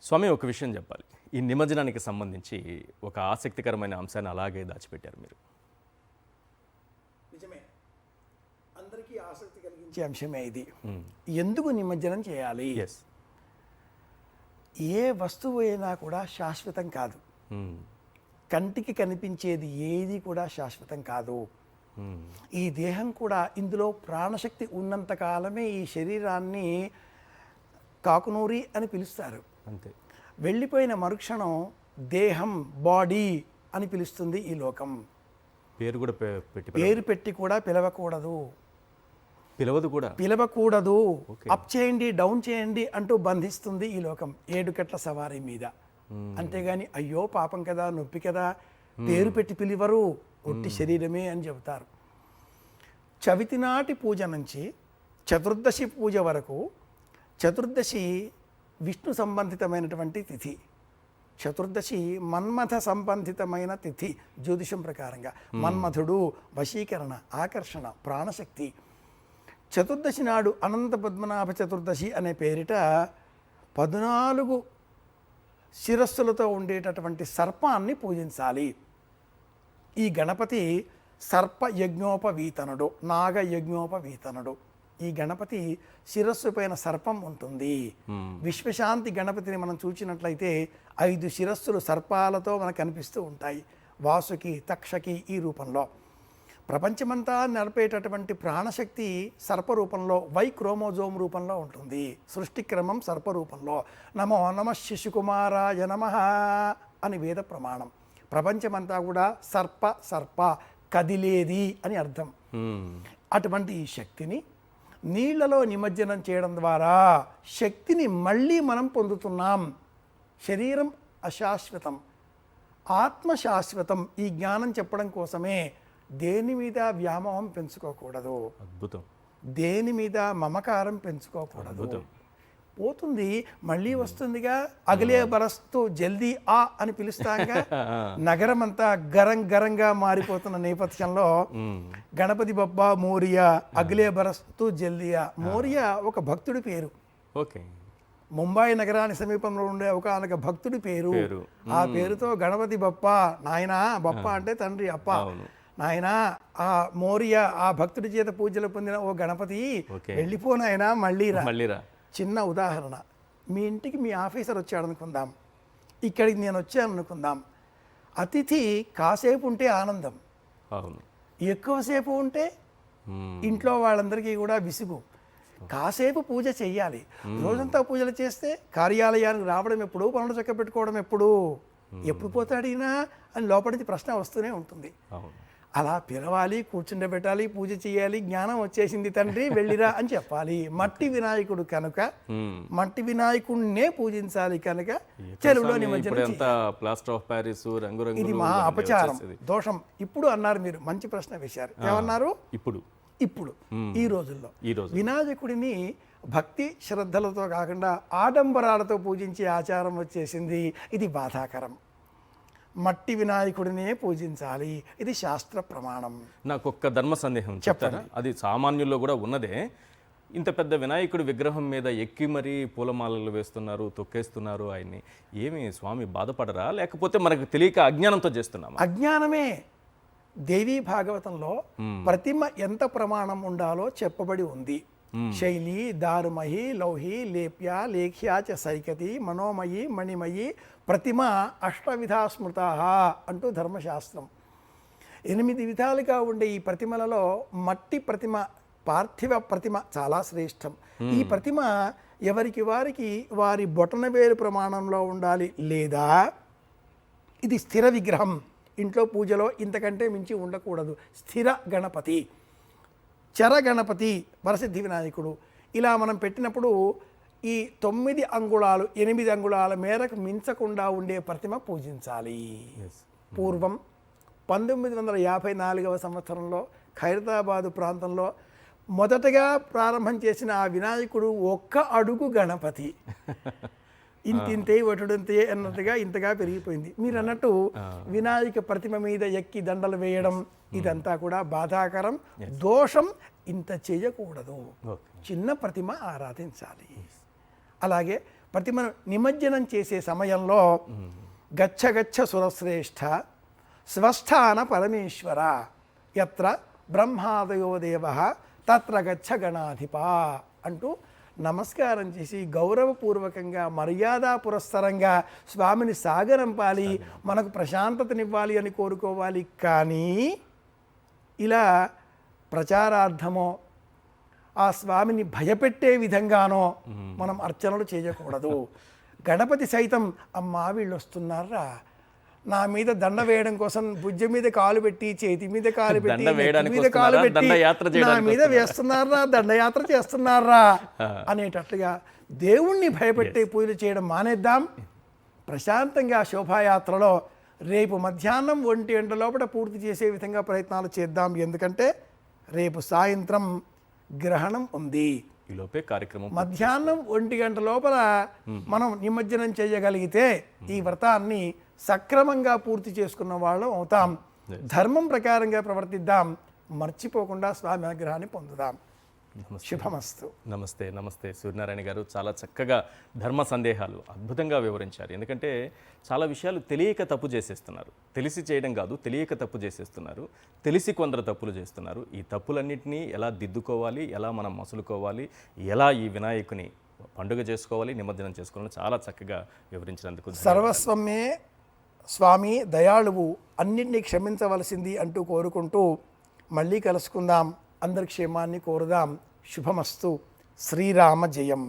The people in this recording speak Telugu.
స్వామి ఒక విషయం చెప్పాలి. ఈ నిమజ్జనానికి సంబంధించి ఒక ఆసక్తికరమైన అంశాన్ని అలాగే దాచిపెట్టారు మీరు. నిజమే, అందరికీ ఆసక్తి కలిగించే అంశమే ఇది. ఎందుకు నిమజ్జనం చేయాలి? ఎస్, ఏ వస్తువు అయినా కూడా శాశ్వతం కాదు. కంటికి కనిపించేది ఏది కూడా శాశ్వతం కాదు. ఈ దేహం కూడా, ఇందులో ప్రాణశక్తి ఉన్నంత కాలమే ఈ శరీరాన్ని కాకునూరి అని పిలుస్తారు. అంతే. వెళ్ళిపోయిన మరుక్షణం దేహం, బాడీ అని పిలుస్తుంది ఈ లోకం. పేరు కూడా పేరు పెట్టి కూడా పిలవకూడదు. పిలవకూడదు. అప్ చేయండి, డౌన్ చేయండి అంటూ బంధిస్తుంది ఈ లోకం 7 కట్ల సవారీ మీద. అంతేగాని అయ్యో పాపం కదా, నొప్పి కదా, పేరు పెట్టి పిలివరు, ఒట్టి శరీరమే అని చెబుతారు. చవితి నాటి పూజ నుంచి చతుర్దశి పూజ వరకు, చతుర్దశి విష్ణు సంబంధితమైనటువంటి తిథి, చతుర్దశి మన్మథ సంబంధితమైన తిథి. జ్యోతిషం ప్రకారంగా మన్మథుడు, వశీకరణ, ఆకర్షణ, ప్రాణశక్తి. చతుర్దశి నాడు అనంత పద్మనాభ చతుర్దశి అనే పేరిట 14 శిరస్సులతో ఉండేటటువంటి సర్పాన్ని పూజించాలి. ఈ గణపతి సర్పయజ్ఞోపవీతనుడు, నాగయజ్ఞోపవీతనుడు. ఈ గణపతి శిరస్సు పైన సర్పం ఉంటుంది. విశ్వశాంతి గణపతిని మనం చూసినట్లయితే 5 శిరస్సులు సర్పాలతో మనకు కనిపిస్తూ ఉంటాయి. వాసుకి, తక్షకి ఈ రూపంలో. ప్రపంచమంతా నడిపేటటువంటి ప్రాణశక్తి సర్పరూపంలో, వై క్రోమోజోమ్ రూపంలో ఉంటుంది. సృష్టిక్రమం సర్పరూపంలో. నమో నమ శిశుకుమారాయ నమః అని వేద ప్రమాణం. ప్రపంచమంతా కూడా సర్ప కదిలేది అని అర్థం. అటువంటి ఈ శక్తిని నీళ్లలో నిమజ్జనం చేయడం ద్వారా శక్తిని మళ్ళీ మనం పొందుతున్నాం. శరీరం అశాశ్వతం, ఆత్మ శాశ్వతం. ఈ జ్ఞానం చెప్పడం కోసమే దేని మీద వ్యామోహం పెంచుకోకూడదు. అద్భుతం. దేని మీద మమకారం పెంచుకోకూడదు. పోతుంది, మళ్ళీ వస్తుందిగా. అగలే బరస్తూ జల్దీ ఆ అని పిలుస్తాగా. నగరం అంతా గరంగా మారిపోతున్న నేపథ్యంలో గణపతి బప్పా మోరియా, అగలే బరస్తూ జల్దియా. మోరియా ఒక భక్తుడి పేరు. ఓకే. ముంబై నగరానికి సమీపంలో ఉండే ఒక భక్తుడి పేరు. ఆ పేరుతో గణపతి బప్పా, నాయనా, బప్పా అంటే తండ్రి, అప్ప, నాయనా ఆ మోరియా, ఆ భక్తుడి చేత పూజలు పొందిన ఓ గణపతి, వెళ్ళిపోనాయనా, మళ్ళీరా. చిన్న ఉదాహరణ, మీ ఇంటికి మీ ఆఫీసర్ వచ్చాడు అనుకుందాం, ఇక్కడికి నేను వచ్చాను అనుకుందాం. అతిథి కాసేపు ఉంటే ఆనందం, ఎక్కువసేపు ఉంటే ఇంట్లో వాళ్ళందరికీ కూడా విసుగు. కాసేపు పూజ చెయ్యాలి. రోజంతా పూజలు చేస్తే కార్యాలయానికి రావడం ఎప్పుడు, పనులు చక్క పెట్టుకోవడం ఎప్పుడు పోతాడినా అని లోపలికి ప్రశ్న వస్తూనే ఉంటుంది. అలా పిలవాలి, కూర్చుండబెట్టాలి, పూజ చేయాలి. జ్ఞానం వచ్చేసింది తండ్రి, వెళ్ళిరా అని చెప్పాలి. మట్టి వినాయకుడు కనుక మట్టి వినాయకుడినే పూజించాలి కనుక చెరువులో నిమజ్జనం. ఇది మహా అపచారం, దోషం. ఇప్పుడు అన్నారు మీరు, మంచి ప్రశ్న వేశారు. ఏమన్నారు? ఇప్పుడు ఈ రోజుల్లో వినాయకుడిని భక్తి శ్రద్ధలతో కాకుండా ఆడంబరాలతో పూజించే ఆచారం వచ్చేసింది. ఇది బాధాకరం. మట్టి వినాయకుడినే పూజించాలి, ఇది శాస్త్ర ప్రమాణం. నాకు ఒక్క ధర్మ సందేహం చెప్తారా? అది సామాన్యుల్లో కూడా ఉన్నదే. ఇంత పెద్ద వినాయకుడి విగ్రహం మీద ఎక్కి మరీ పూలమాలలు వేస్తున్నారు, తొక్కేస్తున్నారు ఆయన్ని. ఏమి స్వామి బాధపడరా, లేకపోతే మనకు తెలియక అజ్ఞానంతో చేస్తున్నామా? అజ్ఞానమే. దేవీ భాగవతంలో ప్రతిమ ఎంత ప్రమాణం ఉండాలో చెప్పబడి ఉంది. శైలి, దారుమహి, లౌహి, లేప్య, లేఖ్యా చ సైకతి, మనోమయి, మణిమయి, ప్రతిమ అష్టవిధా స్మృతా అంటూ ధర్మశాస్త్రం. 8 విధాలుగా ఉండే ఈ ప్రతిమలలో మట్టి ప్రతిమ, పార్థివ ప్రతిమ చాలా శ్రేష్టం. ఈ ప్రతిమ ఎవరికి వారికి వారి బొటనవేలు ప్రమాణంలో ఉండాలి, లేదా ఇది స్థిర విగ్రహం. ఇంట్లో పూజలో ఇంతకంటే మించి ఉండకూడదు. స్థిర గణపతి, చర గణపతి, వరసిద్ధి వినాయకుడు, ఇలా మనం పెట్టినప్పుడు ఈ 9 అంగుళాలు 8 అంగుళాల మేరకు మించకుండా ఉండే ప్రతిమ పూజించాలి. పూర్వం 1954వ సంవత్సరంలో ఖైరతాబాదు ప్రాంతంలో మొదటగా ప్రారంభం చేసిన ఆ వినాయకుడు 1 అడుగు గణపతి. ఇంతే వటుడంతే అన్నట్టుగా ఇంతగా పెరిగిపోయింది. మీరు అన్నట్టు వినాయక ప్రతిమ మీద ఎక్కి దండలు వేయడం ఇదంతా కూడా బాధాకరం, దోషం. ఇంత చేయకూడదు. చిన్న ప్రతిమ ఆరాధించాలి. అలాగే ప్రతిమను నిమజ్జనం చేసే సమయంలో గచ్చ గచ్చ సురశ్రేష్ఠ స్వస్థాన పరమేశ్వర యత్ర బ్రహ్మాదయో దేవ తత్ర గచ్చ గణాధిప అంటూ నమస్కారం చేసి గౌరవపూర్వకంగా మర్యాద పురస్సరంగా స్వామిని సాగరంపాలి, మనకు ప్రశాంతతనివ్వాలి అని కోరుకోవాలి. కానీ ఇలా ప్రచారార్థమో ఆ స్వామిని భయపెట్టే విధంగానో మనం అర్చనలు చేయకూడదు. గణపతి సైతం అమ్మా వీళ్ళు వస్తున్నారా, నా మీద దండ వేయడం కోసం భుజ మీద కాలు పెట్టి చేతి మీద కాలు పెట్టి మీద కాలు పెట్టి నా మీద వేస్తున్నారా, దండయాత్ర చేస్తున్నారా అనేటట్లుగా దేవుణ్ణి భయపెట్టే పూజలు చేయడం మానేద్దాం. ప్రశాంతంగా శోభాయాత్రలో రేపు మధ్యాహ్నం 1 గంట లోపల పూర్తి చేసే విధంగా ప్రయత్నాలు చేద్దాం. ఎందుకంటే రేపు సాయంత్రం గ్రహణం ఉంది. ఈలోపే కార్యక్రమం మధ్యాహ్నం 1 గంట లోపల మనం నిమజ్జనం చేయగలిగితే ఈ వ్రతాన్ని సక్రమంగా పూర్తి చేసుకున్న వాళ్ళం అవుతాం. ధర్మం ప్రకారంగా ప్రవర్తిద్దాం, మర్చిపోకుండా స్వామి అనుగ్రహాన్ని పొందుదాం. శుభమస్తు. నమస్తే. నమస్తే సూర్యనారాయణ గారు, చాలా చక్కగా ధర్మ సందేహాలు అద్భుతంగా వివరించారు. ఎందుకంటే చాలా విషయాలు తెలియక తప్పు చేసేస్తున్నారు, తెలిసి చేయడం కాదు తెలియక తప్పు చేసేస్తున్నారు, తెలిసి కొందరు తప్పులు చేస్తున్నారు. ఈ తప్పులన్నింటినీ ఎలా దిద్దుకోవాలి, ఎలా మనం మసులుకోవాలి, ఎలా ఈ వినాయకుని పండుగ చేసుకోవాలి, నిమజ్జనం చేసుకోవాలని చాలా చక్కగా వివరించినందుకు సర్వస్వమే స్వామి దయాళువు, అన్నింటినీ క్షమించవలసింది అంటూ కోరుకుంటూ మళ్ళీ కలుసుకుందాం. అందరి క్షేమాన్ని కోరుదాం. శుభమస్తు. శ్రీరామ జయం.